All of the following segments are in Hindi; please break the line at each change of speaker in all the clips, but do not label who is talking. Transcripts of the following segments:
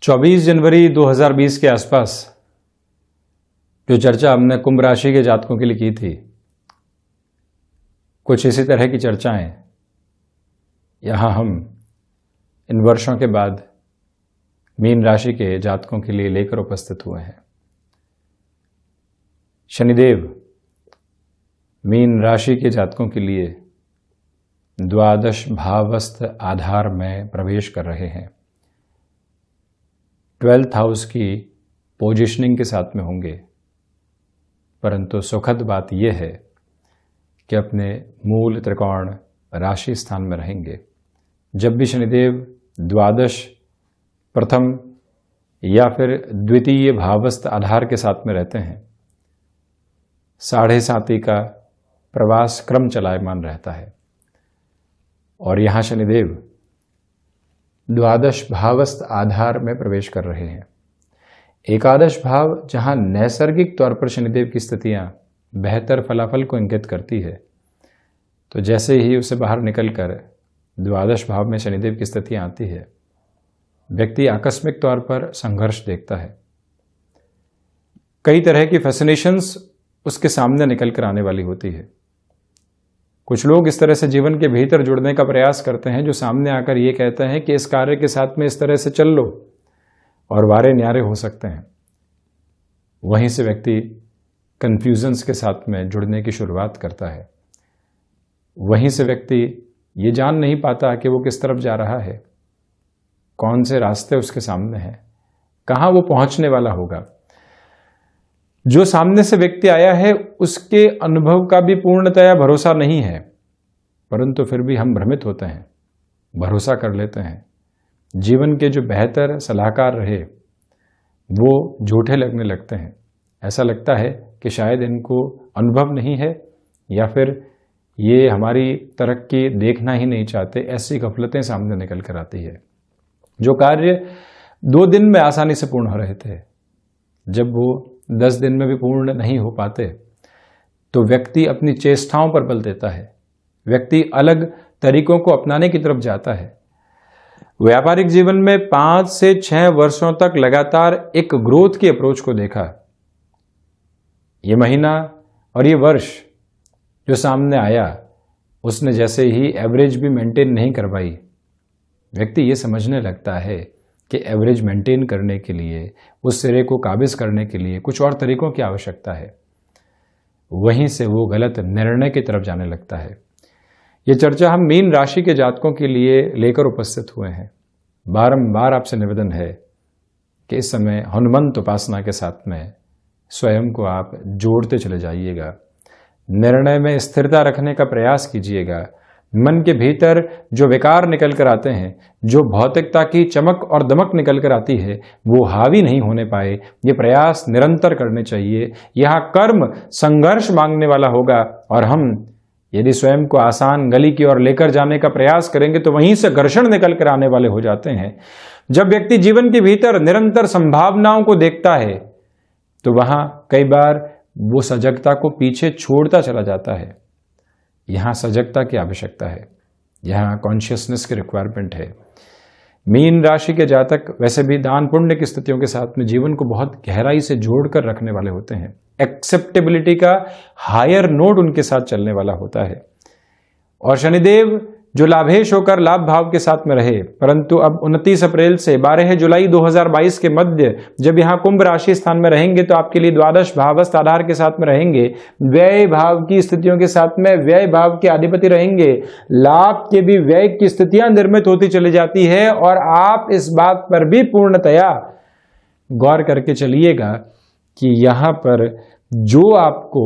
24 जनवरी 2020 के आसपास जो चर्चा हमने कुंभ राशि के जातकों के लिए की थी, कुछ इसी तरह की चर्चाएं यहाँ हम इन वर्षों के बाद मीन राशि के जातकों के लिए लेकर उपस्थित हुए हैं। शनिदेव मीन राशि के जातकों के लिए द्वादश भावस्थ आधार में प्रवेश कर रहे हैं। 12th हाउस की पोजीशनिंग के साथ में होंगे, परंतु सुखद बात यह है कि अपने मूल त्रिकोण राशि स्थान में रहेंगे। जब भी शनिदेव द्वादश प्रथम या फिर द्वितीय भावस्थ आधार के साथ में रहते हैं, 7.5 का प्रवास क्रम चलायमान रहता है और यहाँ शनिदेव द्वादश भावस्थ आधार में प्रवेश कर रहे हैं। एकादश भाव जहाँ नैसर्गिक तौर पर शनिदेव की स्थितियाँ बेहतर फलाफल को इंगित करती है, तो जैसे ही उसे बाहर निकलकर द्वादश भाव में शनिदेव की स्थितियाँ आती है, व्यक्ति आकस्मिक तौर पर संघर्ष देखता है। कई तरह की फैसिनेशंस उसके सामने निकल कर आने वाली होती है। कुछ लोग इस तरह से जीवन के भीतर जुड़ने का प्रयास करते हैं जो सामने आकर ये कहते हैं कि इस कार्य के साथ में इस तरह से चल लो और वारे न्यारे हो सकते हैं। वहीं से व्यक्ति कन्फ्यूजन्स के साथ में जुड़ने की शुरुआत करता है। वहीं से व्यक्ति ये जान नहीं पाता कि वो किस तरफ जा रहा है, कौन से रास्ते उसके सामने हैं, कहाँ वो पहुंचने वाला होगा। जो सामने से व्यक्ति आया है उसके अनुभव का भी पूर्णतया भरोसा नहीं है, परंतु फिर भी हम भ्रमित होते हैं, भरोसा कर लेते हैं। जीवन के जो बेहतर सलाहकार रहे वो झूठे लगने लगते हैं। ऐसा लगता है कि शायद इनको अनुभव नहीं है या फिर ये हमारी तरक्की देखना ही नहीं चाहते। ऐसी गफलतें सामने निकल कर आती है। जो कार्य 2 दिन में आसानी से पूर्ण हो रहे थे, जब वो 10 दिन में भी पूर्ण नहीं हो पाते, तो व्यक्ति अपनी चेष्टाओं पर बल देता है। व्यक्ति अलग तरीकों को अपनाने की तरफ जाता है। व्यापारिक जीवन में 5 से 6 वर्षों तक लगातार एक ग्रोथ की अप्रोच को देखा। ये महीना और ये वर्ष जो सामने आया, उसने जैसे ही एवरेज भी मेंटेन नहीं कर पाई, व्यक्ति ये समझने लगता है कि एवरेज मेंटेन करने के लिए, उस सिरे को काबिज करने के लिए कुछ और तरीकों की आवश्यकता है। वहीं से वो गलत निर्णय की तरफ जाने लगता है। ये चर्चा हम मीन राशि के जातकों के लिए लेकर उपस्थित हुए हैं। बारंबार आपसे निवेदन है कि इस समय हनुमंत उपासना के साथ में स्वयं को आप जोड़ते चले जाइएगा। निर्णय में स्थिरता रखने का प्रयास कीजिएगा। मन के भीतर जो विकार निकल कर आते हैं, जो भौतिकता की चमक और दमक निकल कर आती है, वो हावी नहीं होने पाए, ये प्रयास निरंतर करने चाहिए। यहाँ कर्म संघर्ष मांगने वाला होगा और हम यदि स्वयं को आसान गली की ओर लेकर जाने का प्रयास करेंगे तो वहीं से घर्षण निकल कर आने वाले हो जाते हैं। जब व्यक्ति जीवन के भीतर निरंतर संभावनाओं को देखता है तो वहां कई बार वो सजगता को पीछे छोड़ता चला जाता है। यहाँ सजगता की आवश्यकता है, यहाँ कॉन्शियसनेस की रिक्वायरमेंट है। मीन राशि के जातक वैसे भी दान पुण्य की स्थितियों के साथ में जीवन को बहुत गहराई से जोड़कर रखने वाले होते हैं। एक्सेप्टेबिलिटी का हायर नोड उनके साथ चलने वाला होता है। और शनिदेव जो लाभेश होकर लाभ भाव के साथ में रहे, परंतु अब 29 अप्रैल से 12 जुलाई 2022 के मध्य जब यहाँ कुंभ राशि स्थान में रहेंगे तो आपके लिए द्वादश भावस्थ आधार के साथ में रहेंगे। व्यय भाव की स्थितियों के साथ में व्यय भाव के अधिपति रहेंगे। लाभ के भी व्यय की स्थितियां निर्मित होती चली जाती है और आप इस बात पर भी पूर्णतया गौर करके चलिएगा कि यहाँ पर जो आपको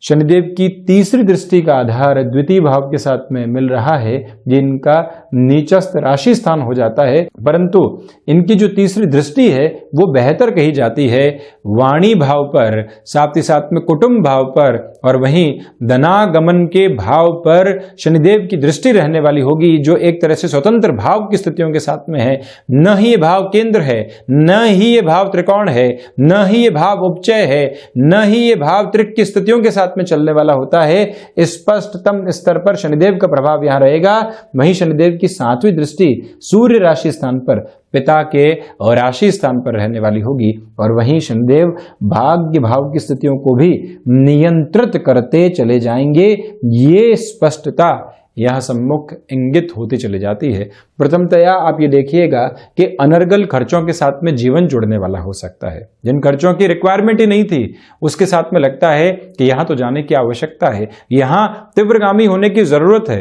शनिदेव की तीसरी दृष्टि का आधार द्वितीय भाव के साथ में मिल रहा है, जिनका नीचस्थ राशि स्थान हो जाता है, परंतु इनकी जो तीसरी दृष्टि है वो बेहतर कही जाती है वाणी भाव पर, साथ ही साथ में कुटुंब भाव पर और वहीं धनागमन के भाव पर शनिदेव की दृष्टि रहने वाली होगी, जो एक तरह से स्वतंत्र भाव की स्थितियों के साथ में है। न ही ये भाव केंद्र है, न ही ये भाव त्रिकोण है, न ही ये भाव उपचय है, न ही ये भाव त्रिक की स्थितियों के साथ साथ में चलने वाला होता है, स्पष्टतम स्तर पर शनिदेव का प्रभाव यहां रहेगा। वहीं शनिदेव की 7वीं दृष्टि सूर्य राशि स्थान पर पिता के राशि स्थान पर रहने वाली होगी और वहीं शनिदेव भाग्य भाव की स्थितियों को भी नियंत्रित करते चले जाएंगे। ये स्पष्टता यह सम्मुख इंगित होती चली जाती है। प्रथमतया आप ये देखिएगा कि अनर्गल खर्चों के साथ में जीवन जुड़ने वाला हो सकता है। जिन खर्चों की रिक्वायरमेंट ही नहीं थी उसके साथ में लगता है कि यहां तो जाने की आवश्यकता है, यहां तीव्रगामी होने की जरूरत है,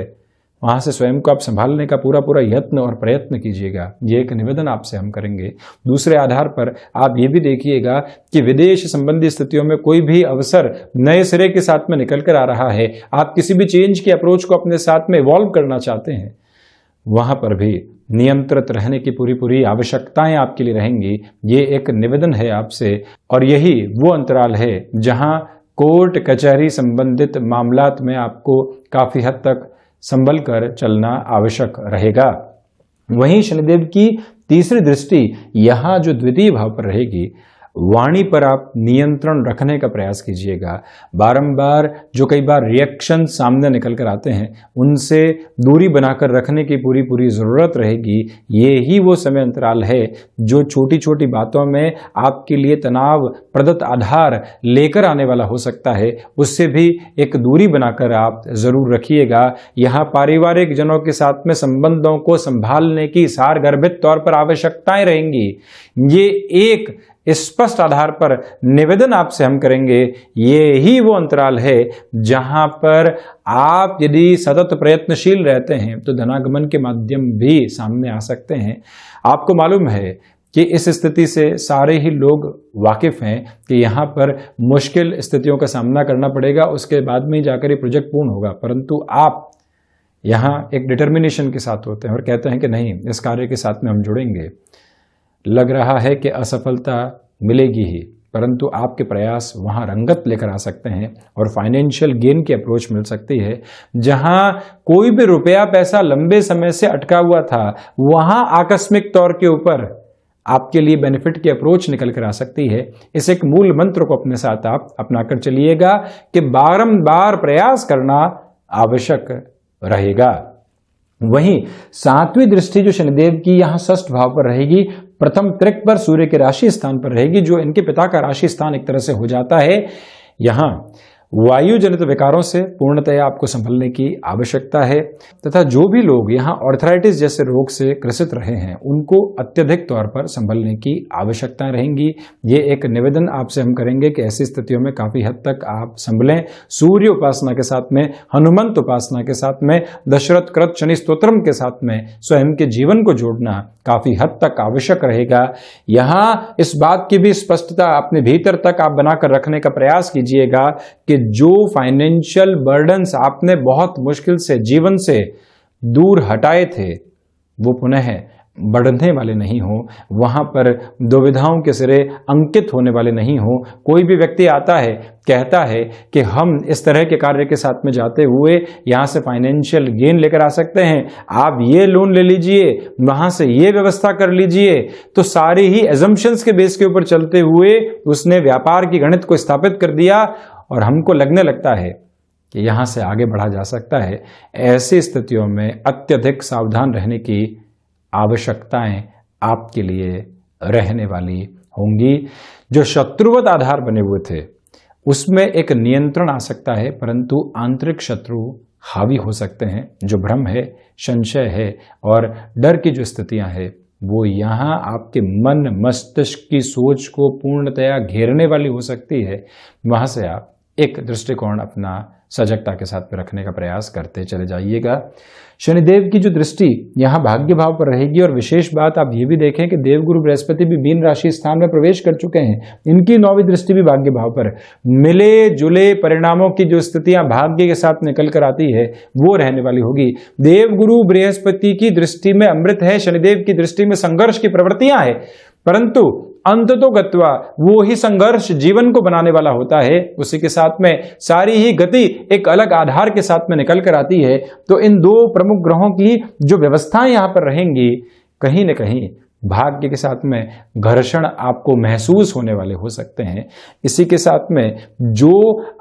वहां से स्वयं को आप संभालने का पूरा यत्न और प्रयत्न कीजिएगा। ये एक निवेदन आपसे हम करेंगे। दूसरे आधार पर आप ये भी देखिएगा कि विदेश संबंधी स्थितियों में कोई भी अवसर नए सिरे के साथ में निकल कर आ रहा है, आप किसी भी चेंज की अप्रोच को अपने साथ में इवॉल्व करना चाहते हैं, वहां पर भी नियंत्रित रहने की पूरी आवश्यकताएं आपके लिए रहेंगी। ये एक निवेदन है आपसे और यही वो अंतराल है जहां कोर्ट कचहरी संबंधित मामलात में आपको काफी हद तक संभल कर चलना आवश्यक रहेगा। वहीं शनिदेव की 3री दृष्टि यहां जो द्वितीय भाव पर रहेगी, वाणी पर आप नियंत्रण रखने का प्रयास कीजिएगा। बारंबार जो कई बार रिएक्शन सामने निकल कर आते हैं उनसे दूरी बनाकर रखने की पूरी जरूरत रहेगी। ये ही वो समय अंतराल है जो छोटी छोटी बातों में आपके लिए तनाव प्रदत्त आधार लेकर आने वाला हो सकता है, उससे भी एक दूरी बनाकर आप जरूर रखिएगा। यहाँ पारिवारिक जनों के साथ में संबंधों को संभालने की सारगर्भित तौर पर आवश्यकताएं रहेंगी। ये एक स्पष्ट आधार पर निवेदन आपसे हम करेंगे। ये ही वो अंतराल है जहां पर आप यदि सतत प्रयत्नशील रहते हैं तो धनागमन के माध्यम भी सामने आ सकते हैं। आपको मालूम है कि इस स्थिति से सारे ही लोग वाकिफ हैं कि यहाँ पर मुश्किल स्थितियों का सामना करना पड़ेगा, उसके बाद में ही जाकर ये प्रोजेक्ट पूर्ण होगा, परंतु आप यहाँ एक डिटर्मिनेशन के साथ होते हैं और कहते हैं कि नहीं, इस कार्य के साथ में हम जुड़ेंगे। लग रहा है कि असफलता मिलेगी ही, परंतु आपके प्रयास वहां रंगत लेकर आ सकते हैं और फाइनेंशियल गेन की अप्रोच मिल सकती है। जहां कोई भी रुपया पैसा लंबे समय से अटका हुआ था, वहां आकस्मिक तौर के ऊपर आपके लिए बेनिफिट की अप्रोच निकल कर आ सकती है। इस एक मूल मंत्र को अपने साथ आप अपनाकर चलिएगा कि बारंबार प्रयास करना आवश्यक रहेगा। वहीं 7वीं दृष्टि जो शनिदेव की यहां षष्ठ भाव पर रहेगी, प्रथम त्रिक पर सूर्य के राशि स्थान पर रहेगी, जो इनके पिता का राशि स्थान एक तरह से हो जाता है। यहां वायु जनित विकारों से पूर्णतया आपको संभलने की आवश्यकता है तथा जो भी लोग यहाँ ऑर्थराइटिस जैसे रोग से ग्रसित रहे हैं उनको अत्यधिक तौर पर संभलने की आवश्यकताएं रहेंगी। ये एक निवेदन आपसे हम करेंगे कि ऐसी स्थितियों में काफी हद तक आप संभलें। सूर्य उपासना के साथ में, हनुमंत उपासना के साथ में, दशरथ कृत शनि स्तोत्रम के साथ में स्वयं के जीवन को जोड़ना काफी हद तक आवश्यक रहेगा। यहाँ इस बात की भी स्पष्टता अपने भीतर तक आप बनाकर रखने का प्रयास कीजिएगा कि जो फाइनेंशियल बर्डन्स आपने बहुत मुश्किल से जीवन से दूर हटाए थे वो पुनः बढ़ने वाले नहीं हो, वहां पर दुविधाओं के सिरे अंकित होने वाले नहीं हो। कोई भी व्यक्ति आता है, कहता है कि हम इस तरह के कार्य के साथ में जाते हुए यहां से फाइनेंशियल गेन लेकर आ सकते हैं, आप ये लोन ले लीजिए, वहां से ये व्यवस्था कर लीजिए, तो सारी ही एजम्पशंस के बेस के ऊपर चलते हुए उसने व्यापार की गणित को स्थापित कर दिया और हमको लगने लगता है कि यहां से आगे बढ़ा जा सकता है। ऐसी स्थितियों में अत्यधिक सावधान रहने की आवश्यकताएं आपके लिए रहने वाली होंगी। जो शत्रुवत आधार बने हुए थे उसमें एक नियंत्रण आ सकता है, परंतु आंतरिक शत्रु हावी हो सकते हैं। जो भ्रम है, संशय है और डर की जो स्थितियां हैं वो यहाँ आपके मन मस्तिष्क की सोच को पूर्णतया घेरने वाली हो सकती है। वहां से आप एक दृष्टिकोण अपना सजगता के साथ में रखने का प्रयास करते चले जाइएगा। शनिदेव की जो दृष्टि यहाँ भाग्य भाव पर रहेगी और विशेष बात आप ये भी देखें कि देवगुरु बृहस्पति भी मीन राशि स्थान में प्रवेश कर चुके हैं, इनकी 9वीं दृष्टि भी भाग्य भाव पर। मिले जुले परिणामों की जो स्थितियां भाग्य के साथ निकल कर आती है वो रहने वाली होगी। देवगुरु बृहस्पति की दृष्टि में अमृत है, शनिदेव की दृष्टि में संघर्ष की प्रवृत्तियां है, परंतु अंततो गत्वा वो ही संघर्ष जीवन को बनाने वाला होता है। उसी के साथ में सारी ही गति एक अलग आधार के साथ में निकल कर आती है। तो इन दो प्रमुख ग्रहों की जो व्यवस्थाएं यहां पर रहेंगी, कहीं न कहीं भाग्य के साथ में घर्षण आपको महसूस होने वाले हो सकते हैं। इसी के साथ में जो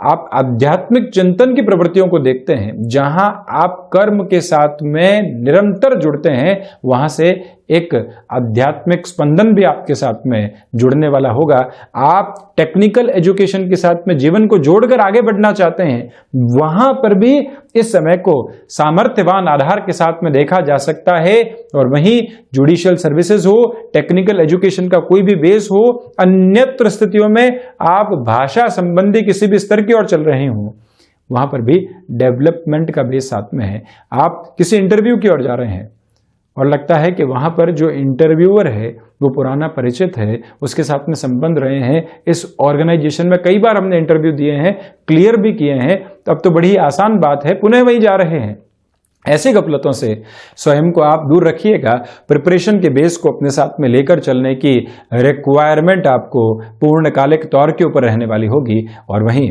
आप आध्यात्मिक चिंतन की प्रवृत्तियों को देखते हैं, जहां आप कर्म के साथ में निरंतर जुड़ते हैं, वहां से एक आध्यात्मिक स्पंदन भी आपके साथ में जुड़ने वाला होगा। आप टेक्निकल एजुकेशन के साथ में जीवन को जोड़कर आगे बढ़ना चाहते हैं, वहां पर भी इस समय को सामर्थ्यवान आधार के साथ में देखा जा सकता है। और वहीं जुडिशियल सर्विसेज हो, टेक्निकल एजुकेशन का कोई भी बेस हो, अन्यत्र स्थितियों में आप भाषा संबंधी किसी भी स्तर की ओर चल रहे हो, वहां पर भी डेवलपमेंट का बेस साथ में है। आप किसी इंटरव्यू की ओर जा रहे हैं और लगता है कि वहां पर जो इंटरव्यूअर है वो पुराना परिचित है, उसके साथ में संबंध रहे हैं, इस ऑर्गेनाइजेशन में कई बार हमने इंटरव्यू दिए हैं, क्लियर भी किए हैं, तो अब तो बड़ी आसान बात है, पुनः वहीं जा रहे हैं। ऐसी गफलतों से स्वयं को आप दूर रखिएगा। प्रिपरेशन के बेस को अपने साथ में लेकर चलने की रिक्वायरमेंट आपको पूर्णकालिक तौर के ऊपर रहने वाली होगी। और वहीं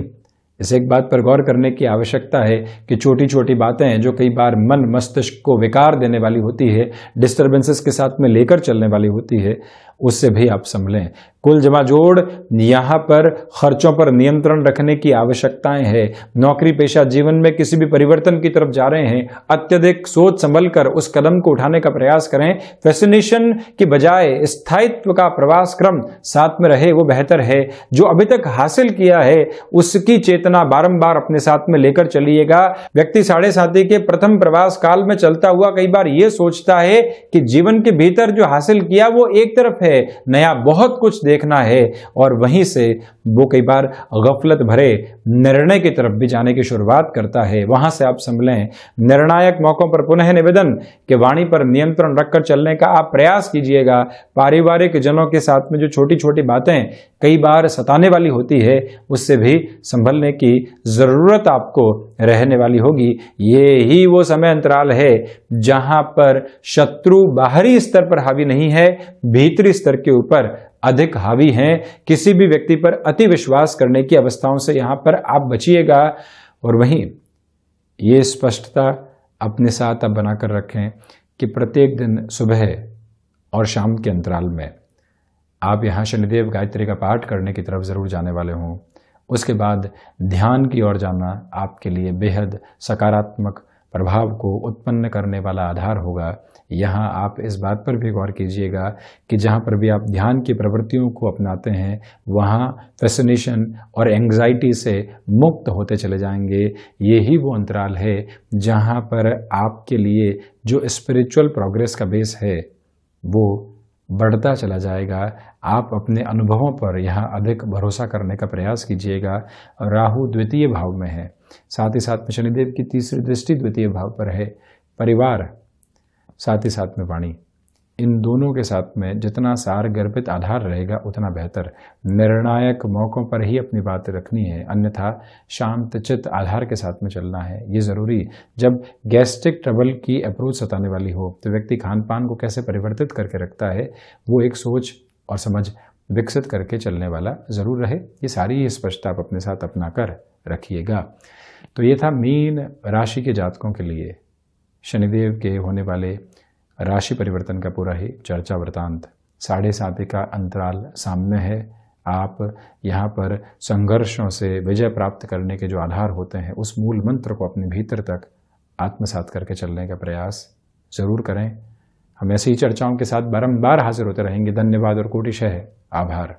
इस एक बात पर गौर करने की आवश्यकता है कि छोटी छोटी बातें जो कई बार मन मस्तिष्क को विकार देने वाली होती है, डिस्टर्बेंसेस के साथ में लेकर चलने वाली होती है, उससे भी आप संभलें। कुल जमा जोड़ यहाँ पर खर्चों पर नियंत्रण रखने की आवश्यकताएं है। नौकरी पेशा जीवन में किसी भी परिवर्तन की तरफ जा रहे हैं, अत्यधिक सोच संभल कर उस कदम को उठाने का प्रयास करें। फैसिनेशन की बजाय स्थायित्व का प्रवास क्रम साथ में रहे, वो बेहतर है। जो अभी तक हासिल किया है उसकी चेतना बारंबार अपने साथ में लेकर चलिएगा। व्यक्ति साढ़े साथी के प्रथम प्रवास काल में चलता हुआ कई बार ये सोचता है कि जीवन के भीतर जो हासिल किया वो एक तरफ है, नया बहुत कुछ देखना है, और वहीं से वो कई बार गफलत भरे निर्णय की तरफ भी जाने की शुरुआत करता है। वहां से आप संभलें। निर्णायक मौकों पर पुनः निवेदन कि वाणी पर नियंत्रण रखकर चलने का आप प्रयास कीजिएगा। पारिवारिक जनों के साथ में जो छोटी छोटी बातें कई बार सताने वाली होती है, उससे भी संभलने की जरूरत आपको रहने वाली होगी। ये ही वो समय अंतराल है जहां पर शत्रु बाहरी स्तर पर हावी नहीं है, भीतरी स्तर के ऊपर अधिक हावी हैं। किसी भी व्यक्ति पर अति विश्वास करने की अवस्थाओं से यहां पर आप बचिएगा। और वहीं ये स्पष्टता अपने साथ आप बनाकर रखें कि प्रत्येक दिन सुबह और शाम के अंतराल में आप यहाँ शनिदेव गायत्री का पाठ करने की तरफ जरूर जाने वाले हों। उसके बाद ध्यान की ओर जाना आपके लिए बेहद सकारात्मक प्रभाव को उत्पन्न करने वाला आधार होगा। यहाँ आप इस बात पर भी गौर कीजिएगा कि जहाँ पर भी आप ध्यान की प्रवृत्तियों को अपनाते हैं, वहाँ फैसिनेशन और एंग्जाइटी से मुक्त होते चले जाएंगे। यही वो अंतराल है जहाँ पर आपके लिए जो स्पिरिचुअल प्रोग्रेस का बेस है वो बढ़ता चला जाएगा। आप अपने अनुभवों पर यहाँ अधिक भरोसा करने का प्रयास कीजिएगा। राहु द्वितीय भाव में है, साथ ही साथ में शनिदेव की तीसरी दृष्टि द्वितीय भाव पर है। परिवार, साथ ही साथ में वाणी, इन दोनों के साथ में जितना सार गर्भित आधार रहेगा उतना बेहतर। निर्णायक मौकों पर ही अपनी बातें रखनी है, अन्यथा शांत चित्त आधार के साथ में चलना है, ये ज़रूरी। जब गैस्ट्रिक ट्रबल की अप्रोच सताने वाली हो तो व्यक्ति खान पान को कैसे परिवर्तित करके रखता है, वो एक सोच और समझ विकसित करके चलने वाला ज़रूर रहे। ये सारी स्पष्टता आप अपने साथ अपना कर रखिएगा। तो ये था मीन राशि के जातकों के लिए शनिदेव के होने वाले राशि परिवर्तन का पूरा ही चर्चा वृतांत। 7.5 का अंतराल सामने है। आप यहाँ पर संघर्षों से विजय प्राप्त करने के जो आधार होते हैं, उस मूल मंत्र को अपने भीतर तक आत्मसात करके चलने का प्रयास जरूर करें। हम ऐसी ही चर्चाओं के साथ बारंबार हाजिर होते रहेंगे। धन्यवाद और कोटिशः आभार।